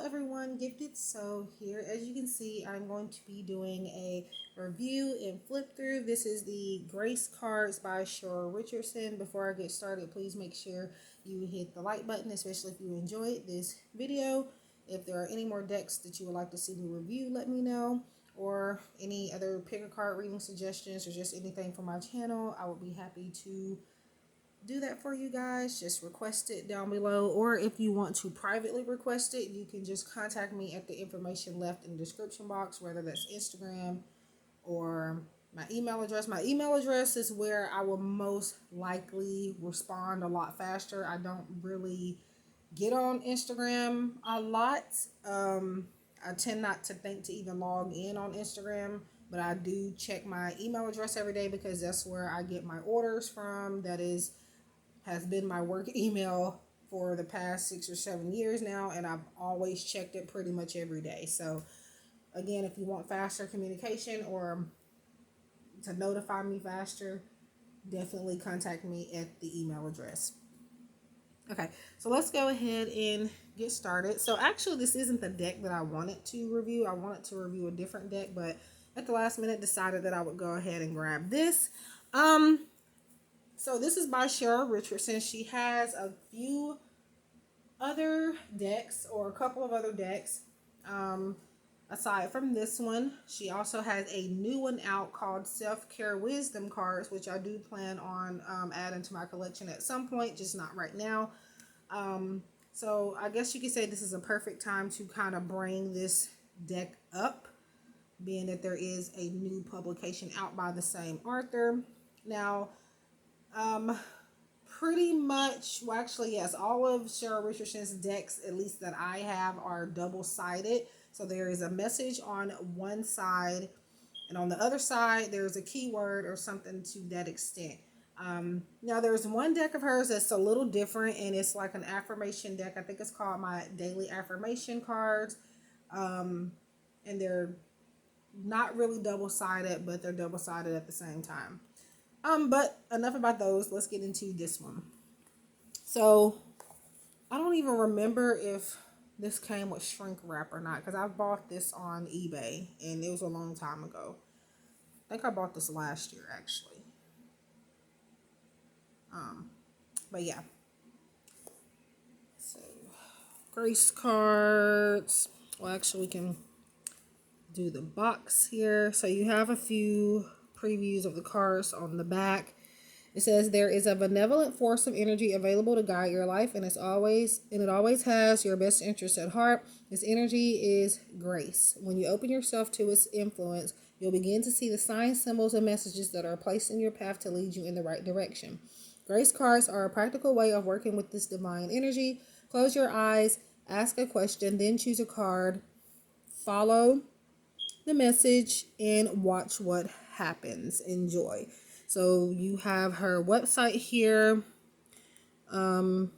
Hello everyone, Gifted Soul here. As you can see, I'm going to be doing a review and flip through. This is the Gracecards by Cheryl Richardson. Before I get started, please make sure you hit the like button, especially if you enjoyed this video. If there are any more decks that you would like to see me review, let me know. Or any other pick a card reading suggestions or just anything from my channel, I would be happy to do that for you guys. Just request it down below, or if you want to privately request it, you can just contact me at the information left in the description box, whether that's Instagram or my email address. My email address is where I will most likely respond a lot faster. I don't really get on Instagram a lot. I tend not to think to even log in on Instagram, but I do check my email address every day because that's where I get my orders from. That has been my work email for the past 6 or 7 years now, and I've always checked it pretty much every day. So again, if you want faster communication or to notify me faster, definitely contact me at the email address. Okay, so let's go ahead and get started. So actually, this isn't the deck that I wanted to review. I wanted to review a different deck, but at the last minute decided that I would go ahead and grab this. So this is by Cheryl Richardson. She has a few other decks, or a couple of other decks. Aside from this one, she also has a new one out called Self-Care Wisdom Cards, which I do plan on adding to my collection at some point, just not right now. So I guess you could say this is a perfect time to kind of bring this deck up, being that there is a new publication out by the same author. Now, pretty much, well, actually, yes, all of Cheryl Richardson's decks, at least that I have, are double-sided. So there is a message on one side, and on the other side, there's a keyword or something to that extent. Now, there's one deck of hers that's a little different, and it's like an affirmation deck. I think it's called my Daily Affirmation Cards. And they're not really double-sided, but they're double-sided at the same time. But enough about those. Let's get into this one. So, I don't even remember if this came with shrink wrap or not, because I bought this on eBay, and it was a long time ago. I think I bought this last year, actually. But yeah. So, Gracecards. Well, actually, we can do the box here. So, you have a few previews of the cards on the back. It says there is a benevolent force of energy available to guide your life, and it always has your best interest at heart. This energy is grace. When you open yourself to its influence, you'll begin to see the signs, symbols, and messages that are placed in your path to lead you in the right direction. Grace cards are a practical way of working with this divine energy. Close your eyes, ask a question, then choose a card, follow the message, and watch what happens. Enjoy. So you have her website here, and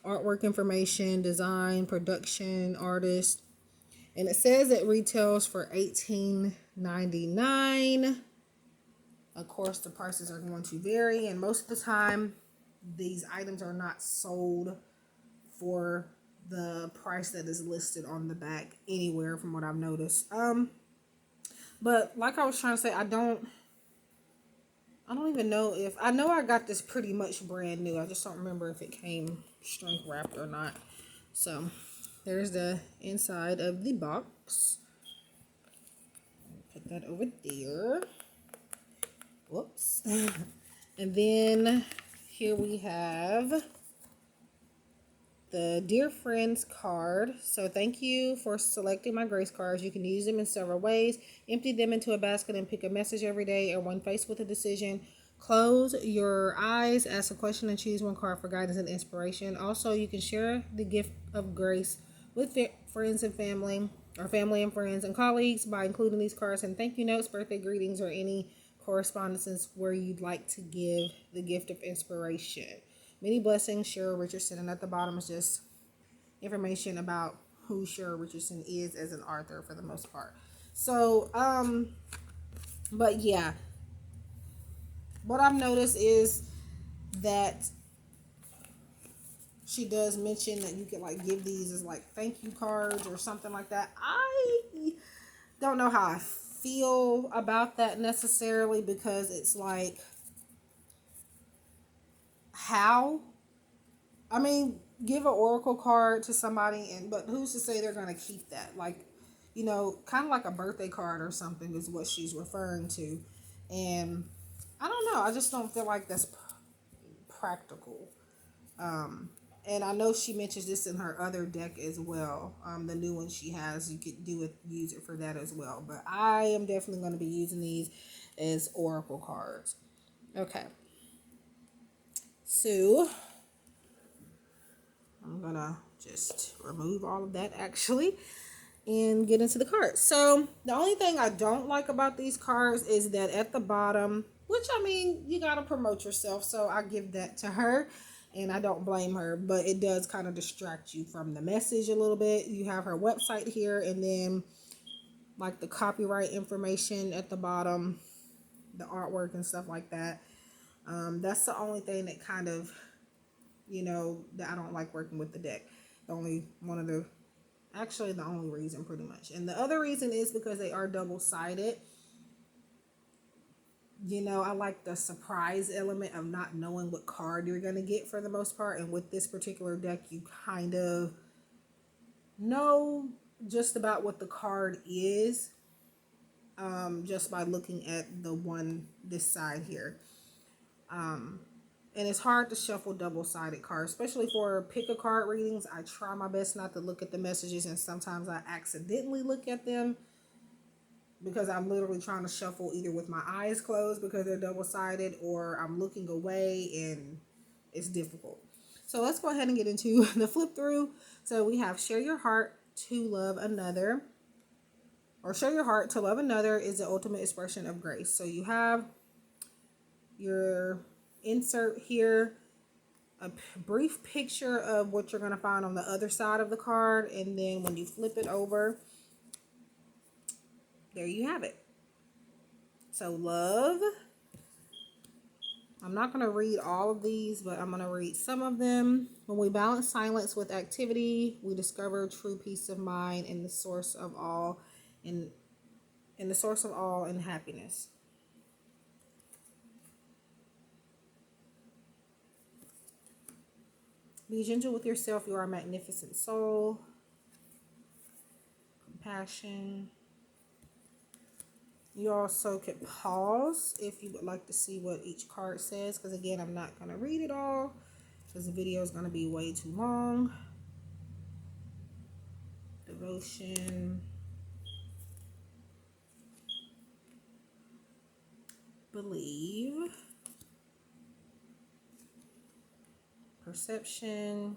artwork information, design, production, artist, and it says it retails for $18.99. Of course, the prices are going to vary, and most of the time, these items are not sold for the price that is listed on the back anywhere, from what I've noticed. But like I was trying to say, I don't even know if, I know I got this pretty much brand new. I just don't remember if it came shrink wrapped or not. So there's the inside of the box. Put that over there. Whoops. And then here we have the Dear Friends card. So thank you for selecting my Grace cards. You can use them in several ways. Empty them into a basket and pick a message every day, or when faced with a decision, close your eyes, ask a question, and choose one card for guidance and inspiration. Also, you can share the gift of grace with friends and family, or family and friends and colleagues, by including these cards in thank you notes, birthday greetings, or any correspondences where you'd like to give the gift of inspiration. Many blessings, Cheryl Richardson. And at the bottom is just information about who Cheryl Richardson is as an author for the most part. So, but yeah, what I've noticed is that she does mention that you could like give these as like thank you cards or something like that. I don't know how I feel about that necessarily, because it's like, how? I mean, give an oracle card to somebody, but who's to say they're going to keep that? Like, you know, kind of like a birthday card or something is what she's referring to. And I don't know. I just don't feel like that's practical. And I know she mentions this in her other deck as well. The new one she has, you could use it for that as well. But I am definitely going to be using these as oracle cards. Okay. So I'm going to just remove all of that actually and get into the cards. So the only thing I don't like about these cards is that at the bottom, which I mean, you got to promote yourself. So I give that to her. And I don't blame her, but it does kind of distract you from the message a little bit. You have her website here, and then like the copyright information at the bottom, the artwork and stuff like that. That's the only thing that kind of, you know, that I don't like working with the deck. The only reason pretty much. And the other reason is because they are double-sided. You know, I like the surprise element of not knowing what card you're going to get for the most part. And with this particular deck, you kind of know just about what the card is, just by looking at this side here. And it's hard to shuffle double-sided cards, especially for pick-a-card readings. I try my best not to look at the messages, and sometimes I accidentally look at them, because I'm literally trying to shuffle either with my eyes closed because they're double-sided, or I'm looking away and it's difficult. So let's go ahead and get into the flip through. So we have share your heart to love another, or share your heart to love another is the ultimate expression of grace. So you have your insert here, a brief picture of what you're going to find on the other side of the card. And then when you flip it over, there you have it. So love. I'm not going to read all of these, but I'm going to read some of them. When we balance silence with activity, we discover true peace of mind and the source of all and happiness. Be gentle with yourself. You are a magnificent soul. Compassion. You also could pause if you would like to see what each card says, because again, I'm not going to read it all because the video is going to be way too long. Devotion. Believe. Perception.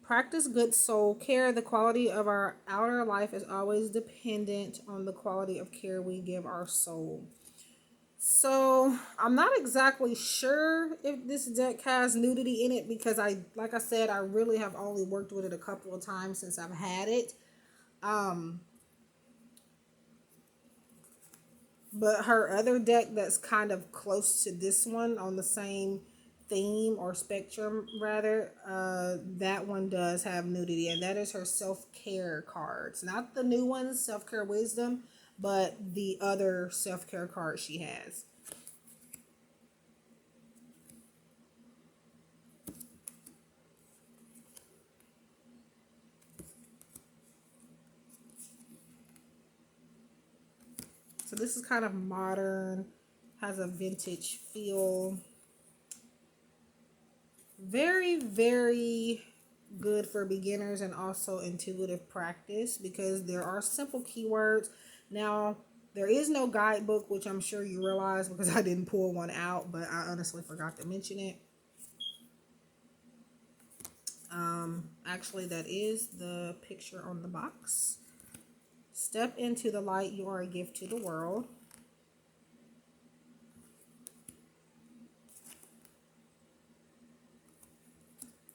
Practice good soul care. The quality of our outer life is always dependent on the quality of care we give our soul. So I'm not exactly sure if this deck has nudity in it, because like I said, I really have only worked with it a couple of times since I've had it. But her other deck that's kind of close to this one on the same theme or spectrum rather, that one does have nudity, and that is her self-care cards. Not the new ones, self-care wisdom, but the other self-care card she has. So this is kind of modern, has a vintage feel. Very, very good for beginners and also intuitive practice, because there are simple keywords. Now, there is no guidebook, which I'm sure you realize because I didn't pull one out, but I honestly forgot to mention it. Actually, that is the picture on the box. Step into the light. You are a gift to the world.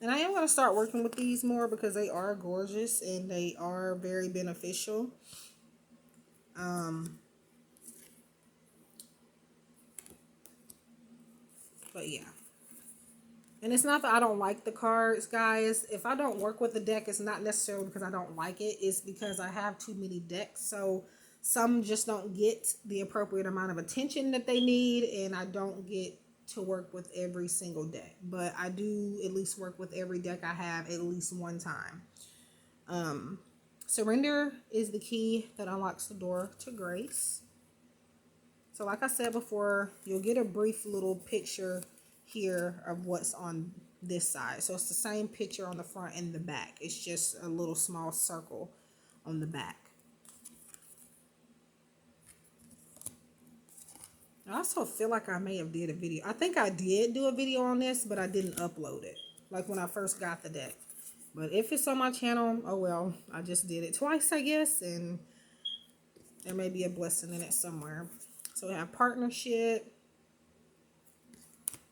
And I am going to start working with these more because they are gorgeous and they are very beneficial. But yeah. And it's not that I don't like the cards, guys. If I don't work with the deck, it's not necessarily because I don't like it. It's because I have too many decks. So some just don't get the appropriate amount of attention that they need. And I don't get to work with every single deck. But I do at least work with every deck I have at least one time. Surrender is the key that unlocks the door to grace. So like I said before, you'll get a brief little picture here of what's on this side. So it's the same picture on the front and the back. It's just a little small circle on the back. I also feel like I may have did a video. I think I did do a video on this, but I didn't upload it. Like when I first got the deck. But if it's on my channel, oh well, I just did it twice, I guess, and there may be a blessing in it somewhere. So we have partnership.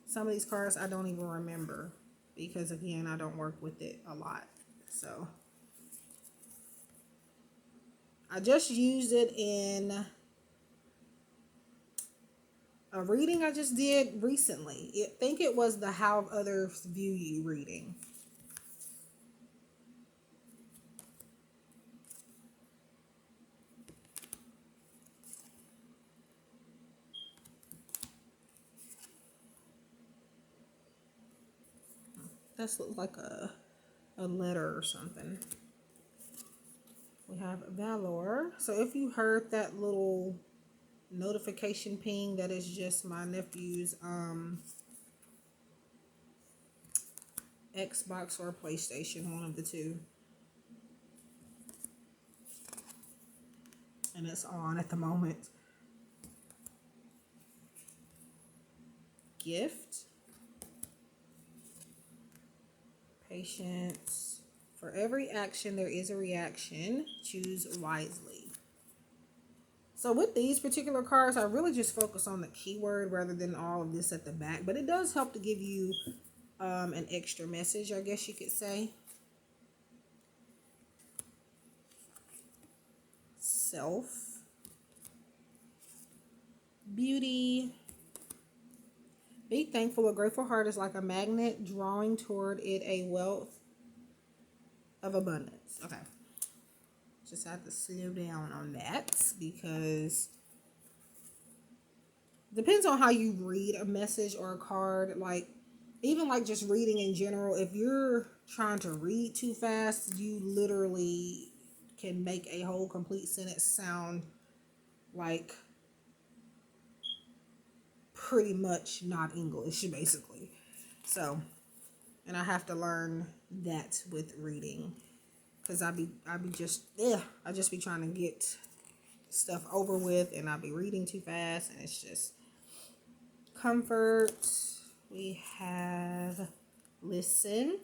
Some of these cards I don't even remember because, again, I don't work with it a lot. So I just used it in a reading I just did recently. I think it was the How Others View You reading. This looks like a letter or something. We have Valor. So if you heard that little notification ping, that is just my nephew's Xbox or PlayStation, one of the two. And it's on at the moment. Gift. Patience. For every action, there is a reaction. Choose wisely. So with these particular cards, I really just focus on the keyword rather than all of this at the back. But it does help to give you an extra message, I guess you could say. Self. Beauty. Be thankful. A grateful heart is like a magnet drawing toward it a wealth of abundance. Okay. Just have to slow down on that because it depends on how you read a message or a card. Like, even like just reading in general, if you're trying to read too fast, you literally can make a whole complete sentence sound like pretty much not English, basically. So, and I have to learn that with reading, because I just be trying to get stuff over with, and I be reading too fast, and it's just comfort. We have listen,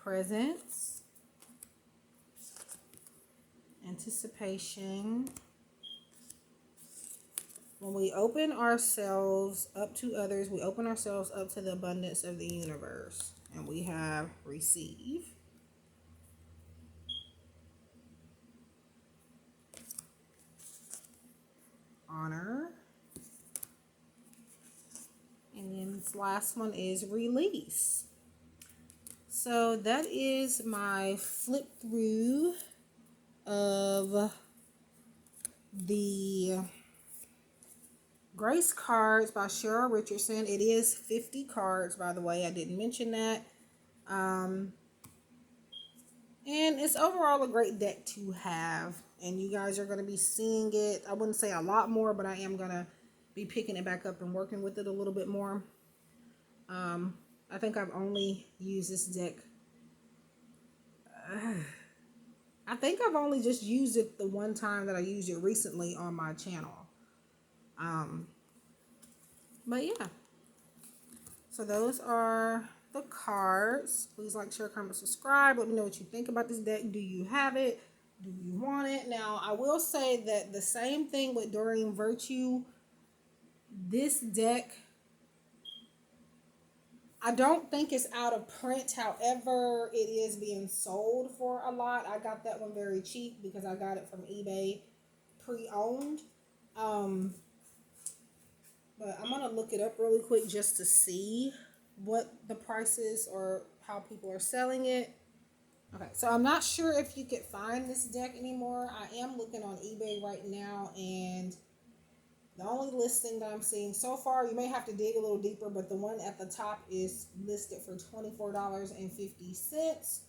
presence, anticipation. When we open ourselves up to others, we open ourselves up to the abundance of the universe. And we have receive. Honor. And then this last one is release. So that is my flip through of the Gracecards by Cheryl Richardson. It is 50 cards, by the way. I didn't mention that. And it's overall a great deck to have. And you guys are going to be seeing it. I wouldn't say a lot more, but I am going to be picking it back up and working with it a little bit more. I think I've only used this deck. I think I've only just used it the one time that I used it recently on my channel. But yeah, so those are the cards. Please like, share, comment, subscribe. Let me know what you think about this deck. Do you have it? Do you want it? Now, I will say that the same thing with Doreen Virtue. This deck, I don't think it's out of print. However, it is being sold for a lot. I got that one very cheap because I got it from eBay pre-owned. but I'm gonna look it up really quick just to see what the price is or how people are selling it. Okay, so I'm not sure if you could find this deck anymore. I am looking on eBay right now, and the only listing that I'm seeing so far, you may have to dig a little deeper, but the one at the top is listed for $24.50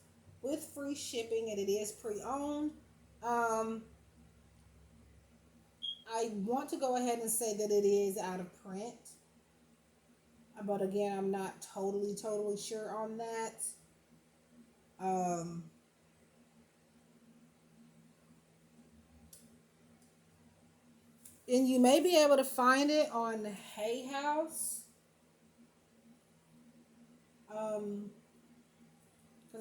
with free shipping, and it is pre-owned. I want to go ahead and say that it is out of print, but again, I'm not totally sure on that. And you may be able to find it on Hay House. Because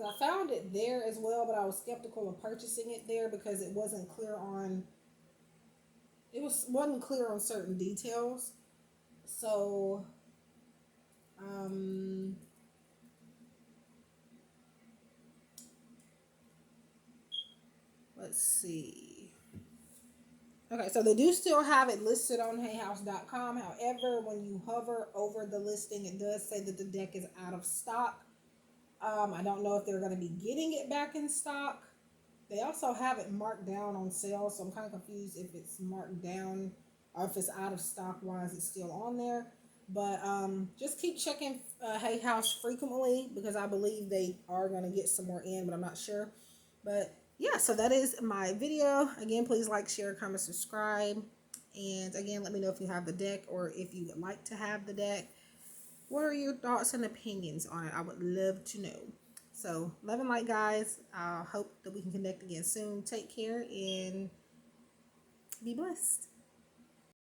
I found it there as well, but I was skeptical of purchasing it there because it wasn't clear on wasn't clear on certain details. So let's see. Okay, so they do still have it listed on hayhouse.com. However, when you hover over the listing, it does say that the deck is out of stock. I don't know if they're going to be getting it back in stock. They also have it marked down on sale, so I'm kind of confused if it's marked down or if it's out of stock. Why is it still on there? But just keep checking Hay House frequently because I believe they are going to get some more in, but I'm not sure. But yeah, so that is my video. Again, please like, share, comment, subscribe. And again, let me know if you have the deck or if you would like to have the deck. What are your thoughts and opinions on it? I would love to know. So, love and light, guys. I hope that we can connect again soon. Take care and be blessed.